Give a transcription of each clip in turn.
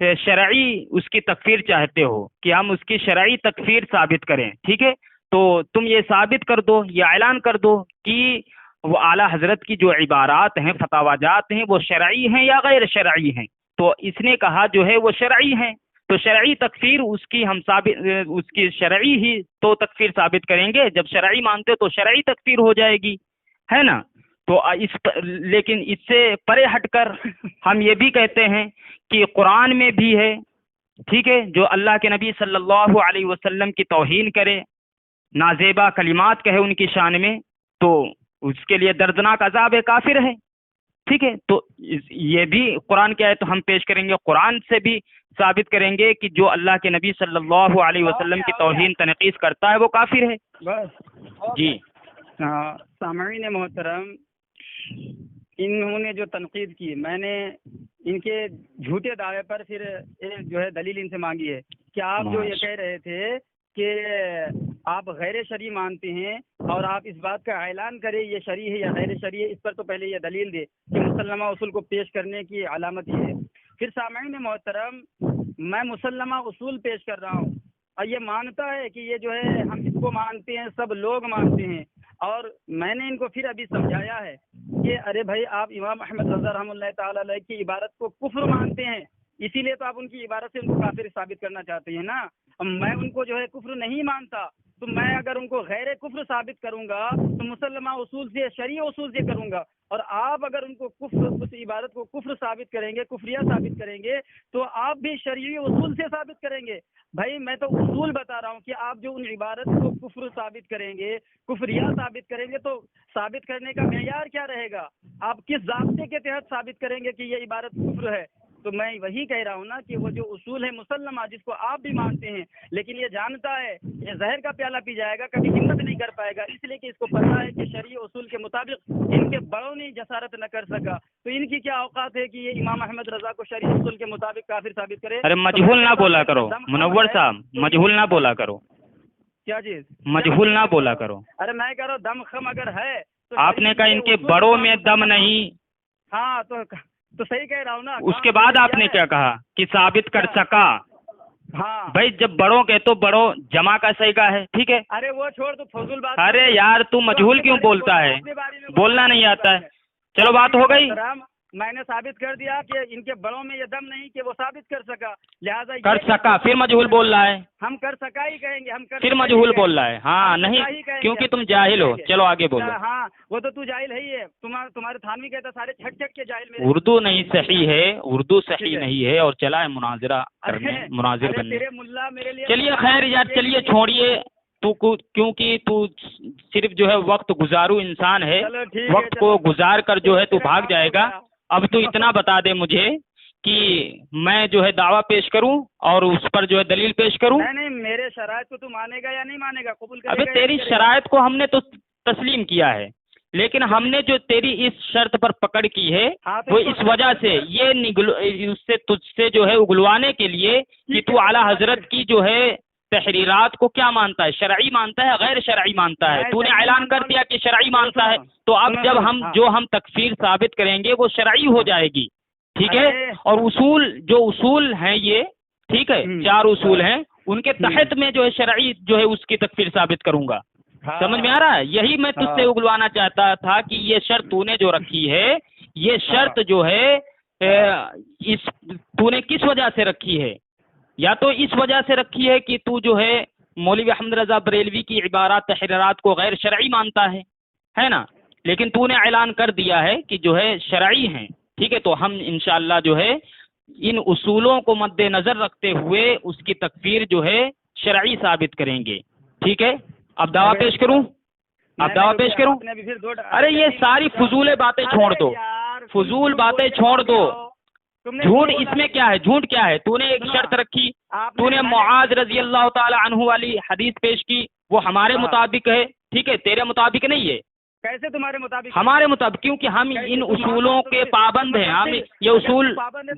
شرعی اس کی تکفیر چاہتے ہو کہ ہم اس کی شرعی تکفیر ثابت کریں، ٹھیک ہے، تو تم یہ ثابت کر دو، یہ اعلان کر دو کہ وہ اعلیٰ حضرت کی جو عبارات ہیں، فتاوی جات ہیں، وہ شرعی ہیں یا غیر شرعی ہیں۔ تو اس نے کہا جو ہے وہ شرعی ہیں، تو شرعی تکفیر اس کی ہم ثابت، اس کی شرعی ہی تو تکفیر ثابت کریں گے، جب شرعی مانتے تو شرعی تکفیر ہو جائے گی، ہے نا۔ تو لیکن اس سے پرے ہٹ کر ہم یہ بھی کہتے ہیں کہ قرآن میں بھی ہے، ٹھیک ہے، جو اللہ کے نبی صلی اللہ علیہ وسلم کی توہین کرے، نازیبا کلمات کہے ان کی شان میں، تو اس کے لیے دردناک عذاب کافر ہے، ٹھیک ہے۔ تو یہ بھی قرآن کی آیت ہم پیش کریں گے، قرآن سے بھی ثابت کریں گے کہ جو اللہ کے نبی صلی اللہ علیہ وسلم کی توہین تنقیص کرتا ہے وہ کافر ہے۔ بس جی سامعین محترم، انہوں نے جو تنقید کی، میں نے ان کے جھوٹے دعوے پر پھر ایک جو ہے دلیل ان سے مانگی ہے کہ آپ جو یہ کہہ رہے تھے کہ آپ غیر شرعی مانتے ہیں اور آپ اس بات کا اعلان کریں یہ شرعی ہے یا غیر شرعی ہے، اس پر تو پہلے یہ دلیل دے کہ مسلمہ اصول کو پیش کرنے کی علامت یہ ہے۔ پھر سامعین محترم، میں مسلمہ اصول پیش کر رہا ہوں اور یہ مانتا ہے کہ یہ جو ہے ہم اس کو مانتے ہیں، سب لوگ مانتے ہیں، اور میں نے ان کو پھر ابھی سمجھایا ہے کہ ارے بھائی آپ امام احمد رضا رحمۃ اللہ تعالی علیہ کی عبارت کو کفر مانتے ہیں، اسی لیے تو آپ ان کی عبارت سے ان کو کافر ثابت کرنا چاہتے ہیں نا۔ میں ان کو جو ہے کفر نہیں مانتا، تو میں اگر ان کو غیر کفر ثابت کروں گا تو مسلمہ اصول سے، شرعی اصول سے کروں گا، اور آپ اگر ان کو کفر، اس عبارت کو کفر ثابت کریں گے، کفریہ ثابت کریں گے، تو آپ بھی شرعی اصول سے ثابت کریں گے۔ بھائی میں تو اصول بتا رہا ہوں کہ آپ جو ان عبارت کو کفر ثابت کریں گے، کفریہ ثابت کریں گے، تو ثابت کرنے کا معیار کیا رہے گا؟ آپ کس ضابطے کے تحت ثابت کریں گے کہ یہ عبارت کفر ہے؟ تو میں وہی کہہ رہا ہوں نا کہ وہ جو اصول ہے مسلمہ، جس کو آپ بھی مانتے ہیں، لیکن یہ جانتا ہے یہ زہر کا پیالہ پی جائے گا، کبھی ہمت نہیں کر پائے گا، اس لیے کہ اس کو پتہ ہے کہ شرعی اصول کے مطابق ان کے بڑوں نے جسارت نہ کر سکا، تو ان کی کیا اوقات ہے کہ یہ امام احمد رضا کو شرعی اصول کے مطابق کافر ثابت کرے؟ ارے مجہول نہ بولا کرو منور صاحب، مجہول نہ بولا کرو، کیا چیز مجہول نہ بولا کرو۔ ارے میں کہہ رہا ہوں دم خم اگر ہے تو آپ نے کہا ان کے بڑوں میں دم نہیں، ہاں تو صحیح کہہ رہا ہوں نا۔ اس کے بعد آپ نے کیا کہا کہ ثابت کر سکا؟ ہاں بھائی جب بڑوں کے تو بڑوں جمع کا صیغہ ہے، ٹھیک ہے۔ ارے وہ چھوڑ تو فضول بات، ارے یار تو مجہول کیوں بولتا ہے؟ بولنا نہیں آتا ہے۔ چلو بات ہو گئی، میں نے ثابت کر دیا کہ ان کے بڑوں میں یہ دم نہیں کہ وہ ثابت کر سکا، لہٰذا کر سکا، پھر مجہول بول رہا ہے، ہم کر سکا ہی کہیں گے، ہم کر پھر مجہول بول رہا ہے۔ ہاں نہیں، کیونکہ تم جاہل ہو۔ چلو آگے بولو۔ ہاں وہ تو جاہل ہے ہی ہے، تمہارے تھانوی کہتا سارے چھٹ چھٹ کے جاہل میرے۔ اردو نہیں صحیح ہے، اردو صحیح نہیں ہے، اور چلا ہے مناظرہ کرنے، مناظر بننے۔ تیرے ملا میرے لیے، چلیے خیر یار، چلیے چھوڑیے تو، کیونکہ تو صرف جو ہے وقت گزارو انسان ہے، وقت کو گزار کر جو ہے تو بھاگ جائے گا۔ اب تو اتنا بتا دے مجھے کہ میں جو ہے دعویٰ پیش کروں اور اس پر جو ہے دلیل پیش کروں؟ نہیں، میرے شرائط کو تو مانے گا یا نہیں مانے گا، قبول کرے گا؟ ابھی تیری شرائط کو ہم نے تو تسلیم کیا ہے، لیکن ہم نے جو تیری اس شرط پر پکڑ کی ہے وہ اس وجہ سے یہ اس سے تجھ سے جو ہے اگلوانے کے لیے کہ تو اعلیٰ حضرت کی جو ہے تحریرات کو کیا مانتا ہے، شرعی مانتا ہے غیر شرعی مانتا ہے؟ تو نے اعلان کر دیا کہ شرعی مانتا ہے، تو اب جب ہم تکفیر ثابت کریں گے وہ شرعی ہو جائے گی، ٹھیک ہے۔ اور اصول ہیں یہ، ٹھیک ہے، 4 اصول ہیں، ان کے تحت میں جو ہے شرعی جو ہے اس کی تکفیر ثابت کروں گا۔ سمجھ میں آ رہا ہے؟ یہی میں تجھ سے اگلوانا چاہتا تھا کہ یہ شرط تو نے جو رکھی ہے، یہ شرط جو ہے تو نے کس وجہ سے رکھی ہے؟ یا تو اس وجہ سے رکھی ہے کہ تو جو ہے مولوی احمد رضا بریلوی کی عبارات تحریرات کو غیر شرعی مانتا ہے نا، لیکن تو نے اعلان کر دیا ہے کہ جو ہے شرعی ہیں، ٹھیک ہے۔ تو ہم انشاءاللہ جو ہے ان اصولوں کو مد نظر رکھتے ہوئے اس کی تکفیر جو ہے شرعی ثابت کریں گے، ٹھیک ہے۔ اب دعویٰ پیش کروں؟ ارے یہ ساری فضول باتیں چھوڑ دو، فضول باتیں چھوڑ دو۔ جھوٹ اس میں کیا ہے؟ جھوٹ کیا ہے؟ تو نے ایک شرط رکھی، تو نے معاذ رضی اللہ تعالی عنہ والی حدیث پیش کی، وہ ہمارے مطابق ہے، ٹھیک ہے، تیرے مطابق نہیں ہے۔ کیسے تمہارے مطابق؟ ہمارے مطابق، کیونکہ ہم ان اصولوں کے پابند ہیں، ہم یہ اصول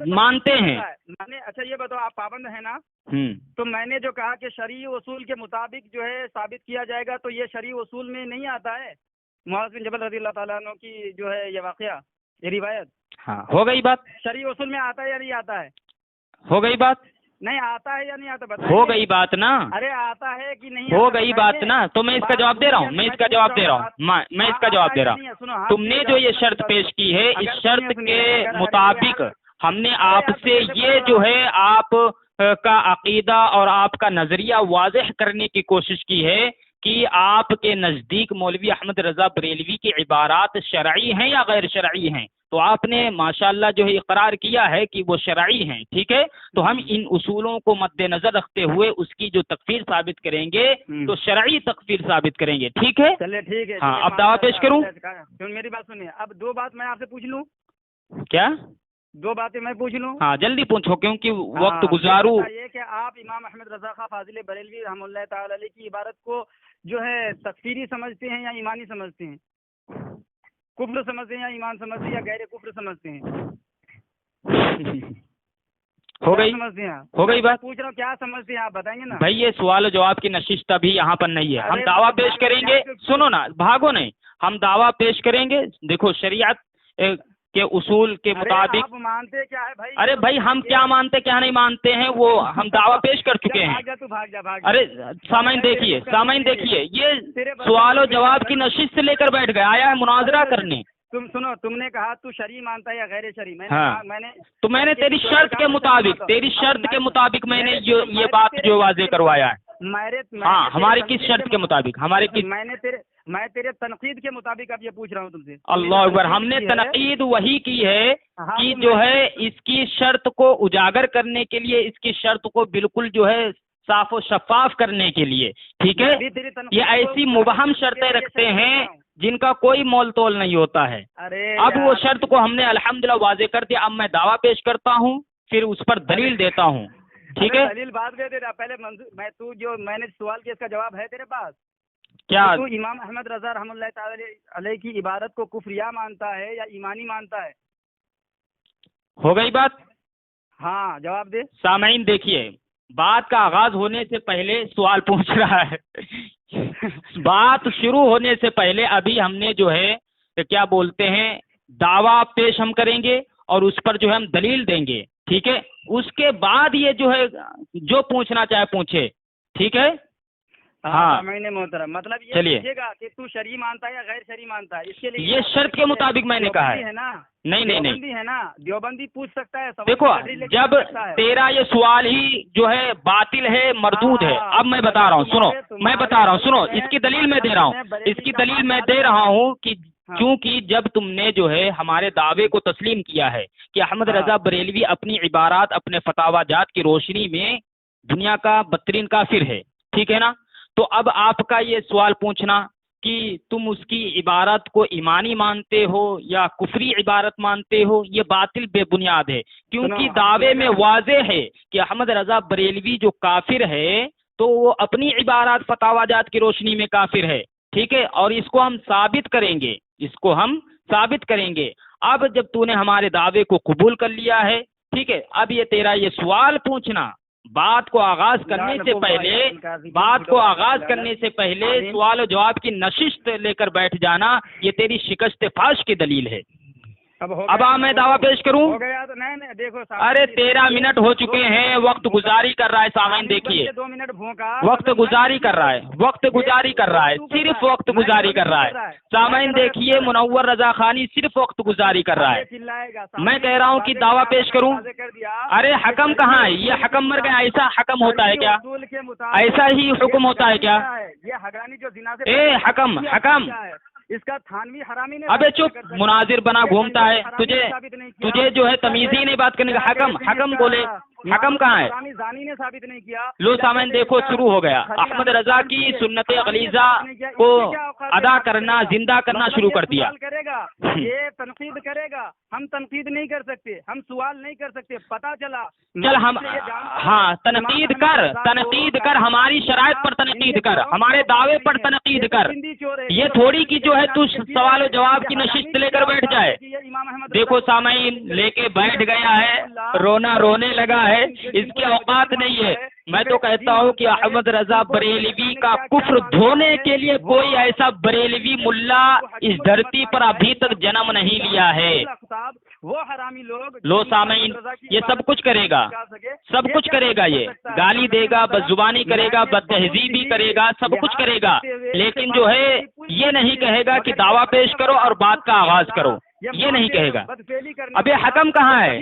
مانتے ہیں۔ اچھا یہ بتاؤ، آپ پابند ہیں نا؟ تو میں نے جو کہا کہ شرعی اصول کے مطابق جو ہے ثابت کیا جائے گا، تو یہ شرعی اصول میں نہیں آتا ہے؟ معاذ بن جبل رضی اللہ تعالیٰ عنہ کی جو ہے یہ واقعہ، یہ روایت، ہاں ہو گئی بات۔ شرعی اصول میں آتا ہے یا نہیں آتا ہے؟ ہو گئی بات؟ نہیں آتا ہے یا نہیں آتا بتائیے. ہو گئی بات نا. ارے آتا ہے کہ نہیں ہو آتا گئی بتائیے. بات نا. تو میں اس کا جواب دے رہا ہوں, میں اس کا جواب دے رہا ہوں, میں اس کا جواب دے رہا ہوں. تم نے جو یہ شرط پیش کی ہے, اس شرط کے مطابق ہم نے آپ سے یہ جو ہے آپ کا عقیدہ اور آپ کا نظریہ واضح کرنے کی کوشش کی ہے کہ آپ کے نزدیک مولوی احمد رضا بریلوی کی عبارات شرعی ہیں یا غیر شرعی ہیں. تو آپ نے ماشاءاللہ جو ہے اقرار کیا ہے کہ وہ شرعی ہیں, ٹھیک ہے. تو ہم ان اصولوں کو مد نظر رکھتے ہوئے اس کی جو تکفیر ثابت کریں گے تو شرعی تکفیر ثابت کریں گے, ٹھیک ہے. چلے ٹھیک ہے. ہاں, اب دعویٰ پیش کروں. میری بات سنیے, اب دو بات میں آپ سے پوچھ لوں. کیا دو باتیں میں پوچھ لوں؟ ہاں جلدی پوچھو کیونکہ وقت گزارو. یہ کہ آپ امام احمد رضا خان فاضل بریلوی رحمۃ اللہ تعالی علیہ کی عبارت کو جو ہے تکفیری سمجھتے ہیں یا ایمانی سمجھتے ہیں؟ کفر سمجھتے ہیں یا ایمان سمجھتے ہیں یا غیر کفر سمجھتے ہیں؟ ہو گئی, سمجھتے ہیں. ہو گئی بات. پوچھ رہا ہوں کیا سمجھتے ہیں, آپ بتائیں گے نا. بھائی یہ سوال و جواب کی نشست ابھی یہاں پر نہیں ہے, ہم دعویٰ پیش کریں گے. سنو نا, بھاگو نہیں, ہم دعویٰ پیش کریں گے. دیکھو شریعت کے اصول کے مطابق. آپ مانتے کیا ہے بھائی؟ ارے بھائی ہم کیا مانتے کیا نہیں مانتے ہیں وہ ہم دعویٰ پیش کر چکے ہیں. ارے سامعین دیکھیے, سامعین دیکھیے, یہ سوال و جواب کی نشست سے لے کر بیٹھ گئے, آیا ہے مناظرہ کرنے. تم سنو, تم نے کہا تو شرعی مانتا ہے یا غیر شرعی. میں نے تیری شرط کے مطابق, تیری شرط کے مطابق میں نے یہ بات جو واضح کروایا ہے. ہاں, ہماری کس شرط کے مطابق؟ ہمارے کس؟ میں تیرے تنقید کے مطابق اب یہ پوچھ رہا ہوں تم سے. اللہ اکبر. ہم نے تنقید وہی کی ہے کہ جو ہے اس کی شرط کو اجاگر کرنے کے لیے, اس کی شرط کو بالکل جو ہے صاف و شفاف کرنے کے لیے, ٹھیک ہے. یہ ایسی مبہم شرطیں رکھتے ہیں جن کا کوئی مول تول نہیں ہوتا ہے. اب وہ شرط کو ہم نے الحمدللہ واضح کر دیا. اب میں دعویٰ پیش کرتا ہوں, پھر اس پر دلیل دیتا ہوں, ٹھیک ہے. دلیل بعد دے دینا, پہلے میں نے سوال کیا, اس کا جواب ہے تیرے پاس؟ کیا تو امام احمد رضا رحمۃ اللہ تعالی علیہ کی عبارت کو کفریہ مانتا ہے یا ایمانی مانتا ہے؟ ہو گئی بات. ہاں جواب دے. سامعین دیکھیے, بات کا آغاز ہونے سے پہلے سوال پوچھ رہا ہے. بات شروع ہونے سے پہلے ابھی ہم نے جو ہے کیا بولتے ہیں دعویٰ پیش ہم کریں گے اور اس پر جو ہے ہم دلیل دیں گے, ٹھیک ہے. اس کے بعد یہ جو ہے جو پوچھنا چاہے پوچھے, ٹھیک ہے. ہاں میں نے محترم, مطلب یہ چلیے پوچھے گا کہ تو شرعی مانتا ہے یا غیر شرعی مانتا ہے. اس کے لیے یہ شرط کے مطابق میں نے کہا ہے نا. نہیں دیوبندی ہے نا, دیوبندی پوچھ سکتا ہے. دیکھو جب تیرا یہ سوال ہی جو ہے باطل ہے, مردود ہے. اب میں بتا رہا ہوں, سنو, میں بتا رہا ہوں, سنو, اس کی دلیل میں دے رہا ہوں, اس کی دلیل میں دے رہا ہوں کہ کیونکہ جب تم نے جو ہے ہمارے دعوے کو تسلیم کیا ہے کہ احمد رضا بریلوی اپنی عبارات اپنے فتاوی جات کی روشنی میں دنیا کا بدترین کافر ہے, ٹھیک ہے نا. تو اب آپ کا یہ سوال پوچھنا کہ تم اس کی عبارت کو ایمانی مانتے ہو یا کفری عبارت مانتے ہو, یہ باطل بے بنیاد ہے. کیونکہ دعوے میں واضح ہے کہ احمد رضا بریلوی جو کافر ہے تو وہ اپنی عبارات فتاوی جات کی روشنی میں کافر ہے, ٹھیک ہے. اور اس کو ہم ثابت کریں گے, اس کو ہم ثابت کریں گے. اب جب تو نے ہمارے دعوے کو قبول کر لیا ہے, ٹھیک ہے, اب یہ تیرا یہ سوال پوچھنا بات کو آغاز کرنے سے پہلے سوال و جواب کی نشست لے کر بیٹھ جانا, یہ تیری شکست فاش کی دلیل ہے. اب میں دعویٰ پیش کروں. ارے 13 منٹ ہو چکے ہیں, وقت گزاری کر رہا ہے. سامعین دیکھیے, وقت گزاری کر رہا ہے, وقت گزاری کر رہا ہے, صرف وقت گزاری کر رہا ہے. سامعین دیکھیے, منور رضا خانی صرف وقت گزاری کر رہا ہے. میں کہہ رہا ہوں کہ دعویٰ پیش کروں. ارے حکم کہاں ہے؟ یہ حکم مر گیا. ایسا حکم ہوتا ہے کیا؟ ایسا ہی حکم ہوتا ہے کیا؟ اے حکم, حکم اس کا تھانوی حرامی نے. ابے چپ, مناظر بنا گھومتا ہے. تجھے جو ہے تمیز ہی نہیں بات کرنے کا. حکم, حکم بولے, حکم کہاں ہے؟ زانی نے ثابت نہیں کیا. لو سامعین دیکھو, شروع ہو گیا. احمد رضا کی سنت غلیظہ کو ادا کرنا, زندہ کرنا شروع کر دیا. یہ تنقید کرے گا, ہم تنقید نہیں کر سکتے, ہم سوال نہیں کر سکتے. پتا چلا چل ہم, ہاں تنقید کر, تنقید کر, ہماری شرائط پر تنقید کر, ہمارے دعوے پر تنقید کر. یہ تھوڑی کی جو ہے تو سوال و جواب کی نشست لے کر بیٹھ جائے. دیکھو سامعین لے کے بیٹھ گیا ہے, رونا رونے لگا ہے. اس کی اوقات نہیں ہے. میں تو کہتا ہوں کہ احمد رضا بریلوی کا کفر دھونے کے لیے کوئی ایسا بریلوی ملا اس دھرتی پر ابھی تک جنم نہیں لیا ہے. وہ حرامی لوگ لو سامعین یہ سب کچھ کرے گا، سب کچھ کرے گا، یہ گالی دے گا، بد زبانی کرے گا، بد تہذیبی کرے گا، سب کچھ کرے گا، لیکن جو ہے یہ نہیں کہے گا کہ دعویٰ پیش کرو اور بات کا آغاز کرو، یہ نہیں کہے گا۔ اب یہ حکم کہاں ہے؟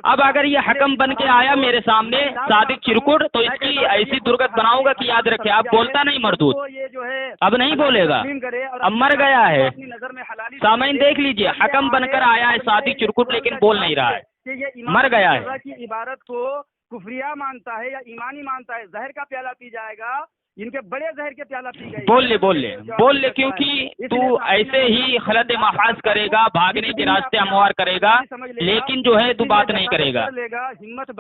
اب اگر یہ حکم بن کے آیا میرے سامنے صادق چرکٹ تو اس کی ایسی درگت بناؤں گا کہ یاد رکھے اب بولتا نہیں مردود، اب نہیں بولے گا، اب مر گیا ہے۔ سامعین دیکھ لیجئے، حکم بن کر آیا ہے صادق چرکٹ لیکن بول نہیں رہا ہے، مر گیا ہے۔ کی عبارت کو کفریہ مانتا ہے یا ایمانی مانتا ہے، زہر کا پیالہ پی جائے گا، ان کے بڑے زہر کے پیالہ پی گئے۔ بول لے کیونکہ تو ایسے ہی خلط محاذ کرے گا، بھاگنے کے راستے ہموار کرے گا، لیکن جو ہے تو بات نہیں کرے گا،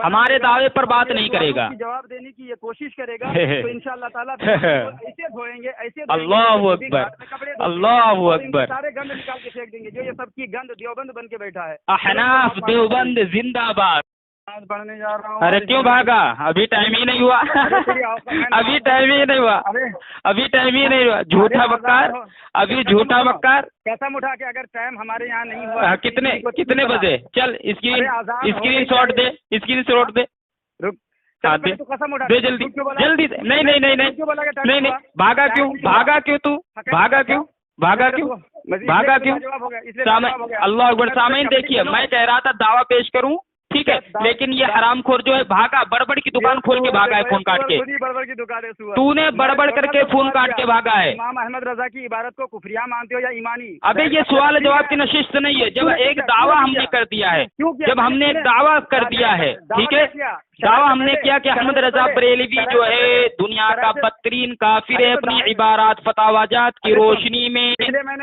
ہمارے دعوے پر بات نہیں کرے گا، جواب دینے کی یہ کوشش کرے گا تو انشاءاللہ تعالیٰ ایسے دھوئیں گے، ایسے اللہ اکبر، اللہ اکبر، سارے گند نکال کے پھینک دیں گے، جو یہ سب کی گند دیوبند بن کے بیٹھا ہے۔ احناف دیوبند زندہ باد۔ پڑھنے جا رہا ہوں۔ ارے کیوں بھاگا؟ ابھی ٹائم ہی نہیں ہوا، ابھی ٹائم ہی نہیں ہوا، ابھی ٹائم ہی نہیں ہوا، جھوٹا بکار، ابھی جھوٹا بکار۔ قسم اٹھا کے اگر ٹائم ہمارے یہاں نہیں ہوا کتنے بجے؟ چل اسکرین شاٹ دے، اسکرین شاٹ دے، دے جلدی جلدی سے۔ نہیں، بھاگا کیوں؟ بھاگا کیوں تو؟ بھاگا کیوں؟ بھاگا کیوں؟ بھاگا کیوں؟ اللہ اکبر۔ سامعین دیکھیے، میں کہہ رہا تھا دعویٰ پیش کروں، ٹھیک ہے، لیکن یہ حرام خور جو ہے بھاگا، بڑبڑ کی دکان کھول کے بھاگا ہے فون کاٹ کے، تو نے بڑبڑ کر کے فون کاٹ کے بھاگا ہے۔ امام احمد رضا کی عبارت کو کفریہ مانتے ہو یا ایمانی؟ ابھی یہ سوال جواب کی نشست نہیں ہے، جب ایک دعویٰ ہم نے کر دیا ہے، جب ہم نے ایک دعویٰ کر دیا ہے، ٹھیک ہے، دعویٰ ہم نے کیا کہ احمد رضا بریلوی جو ہے دنیا کا بدترین کافر ہے، اپنی عبارات فتاوی جات کی روشنی میں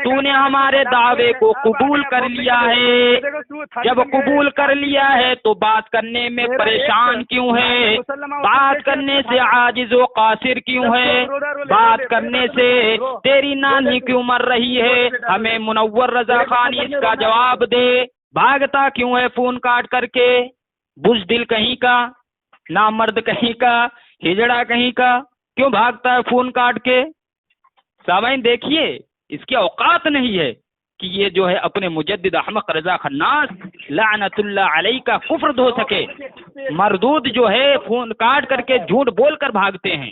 تو نے ہمارے دعوے کو قبول کر لیا ہے، جب قبول کر لیا ہے تو بات کرنے میں پریشان کیوں ہے؟ بات کرنے سے عاجز و قاصر کیوں ہے؟ بات کرنے سے تیری نانی کیوں مر رہی ہے؟ ہمیں منور رضا خانی اس کا جواب دے، بھاگتا کیوں ہے فون کاٹ کر کے؟ بزدل کہیں کا، نامرد کہیں کا، ہجڑا کہیں کا، کیوں بھاگتا ہے فون کاٹ کے؟ سامعین دیکھیے، اس کی اوقات نہیں ہے کہ یہ جو ہے اپنے مجدد احمق رضا خناس لعنت اللہ علیہ کا کفر دھو سکے۔ مردود جو ہے فون کاٹ کر کے جھوٹ بول کر بھاگتے ہیں،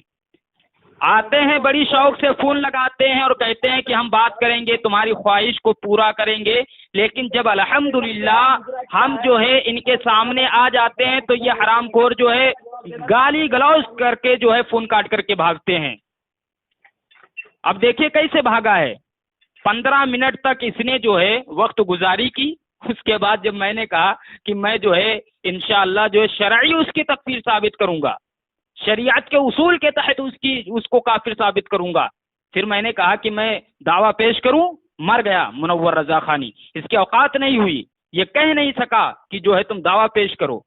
آتے ہیں بڑی شوق سے فون لگاتے ہیں اور کہتے ہیں کہ ہم بات کریں گے، تمہاری خواہش کو پورا کریں گے، لیکن جب الحمدللہ ہم جو ہے ان کے سامنے آ جاتے ہیں تو یہ حرام خور جو ہے گالی گلوز کر کے جو ہے فون کاٹ کر کے بھاگتے ہیں۔ اب دیکھیے کیسے بھاگا ہے، 15 منٹ تک اس نے جو ہے وقت گزاری کی، اس کے بعد جب میں نے کہا کہ میں جو ہے انشاءاللہ جو ہے شرعی اس کی تکفیر ثابت کروں گا، شریعت کے اصول کے تحت اس کو کافر ثابت کروں گا، پھر میں نے کہا کہ میں دعویٰ پیش کروں، مر گیا منور رضا خانی، اس کی اوقات نہیں ہوئی، یہ کہہ نہیں سکا کہ جو ہے تم دعویٰ پیش کرو،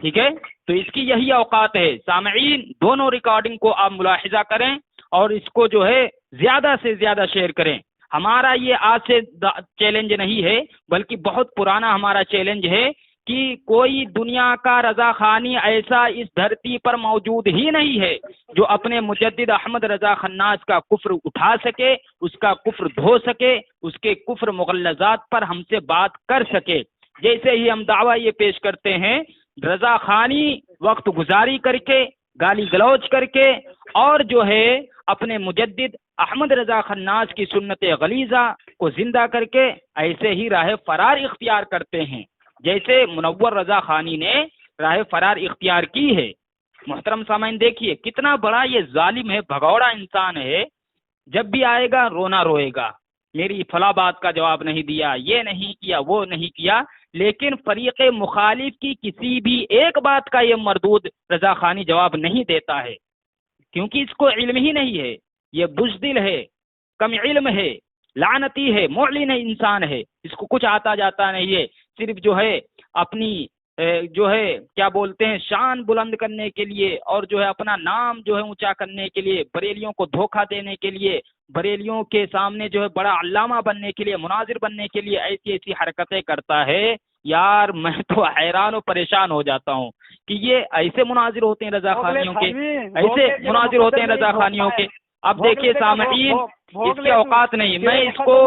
ٹھیک ہے، تو اس کی یہی اوقات ہے۔ سامعین دونوں ریکارڈنگ کو آپ ملاحظہ کریں اور اس کو جو ہے زیادہ سے زیادہ شیئر کریں۔ ہمارا یہ آج سے چیلنج نہیں ہے بلکہ بہت پرانا ہمارا چیلنج ہے کہ کوئی دنیا کا رضا خانی ایسا اس دھرتی پر موجود ہی نہیں ہے جو اپنے مجدد احمد رضا خناس کا کفر اٹھا سکے، اس کا کفر دھو سکے، اس کے کفر مغلظات پر ہم سے بات کر سکے۔ جیسے ہی ہم دعویٰ یہ پیش کرتے ہیں، رضا خانی وقت گزاری کر کے، گالی گلوچ کر کے اور جو ہے اپنے مجدد احمد رضا خناس کی سنت غلیظہ کو زندہ کر کے ایسے ہی راہ فرار اختیار کرتے ہیں جیسے منور رضا خانی نے راہ فرار اختیار کی ہے۔ محترم سامعین دیکھیے کتنا بڑا یہ ظالم ہے، بھگوڑا انسان ہے، جب بھی آئے گا رونا روئے گا، میری فلاں بات کا جواب نہیں دیا، یہ نہیں کیا، وہ نہیں کیا، لیکن فریق مخالف کی کسی بھی ایک بات کا یہ مردود رضا خانی جواب نہیں دیتا ہے، کیونکہ اس کو علم ہی نہیں ہے، یہ بزدل ہے، کم علم ہے، لعنتی ہے، معلن انسان ہے، اس کو کچھ آتا جاتا نہیں ہے، صرف جو ہے اپنی جو ہے کیا بولتے ہیں شان بلند کرنے کے لیے اور جو ہے اپنا نام جو ہے اونچا کرنے کے لیے، بریلیوں کو دھوکہ دینے کے لیے، بریلیوں کے سامنے جو ہے بڑا علامہ بننے کے لیے، مناظر بننے کے لیے ایسی ایسی حرکتیں کرتا ہے۔ یار میں تو حیران و پریشان ہو جاتا ہوں کہ یہ ایسے مناظر ہوتے ہیں رضا خانیوں کے، ایسے مناظر ہوتے ہیں رضا خانیوں کے۔ اب دیکھیے سامعین اس کے اوقات نہیں، میں اس کو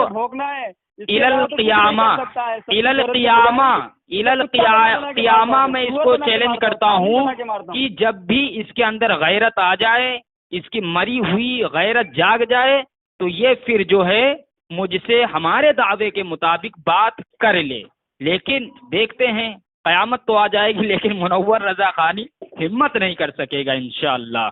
قیامہ میں اس کو چیلنج کرتا ہوں کہ جب بھی اس کے اندر غیرت آ جائے، اس کی مری ہوئی غیرت جاگ جائے، تو یہ پھر جو ہے مجھ سے ہمارے دعوے کے مطابق بات کر لے. لیکن دیکھتے ہیں، قیامت تو آ جائے گی لیکن منور رضا خانی ہمت نہیں کر سکے گا انشاءاللہ.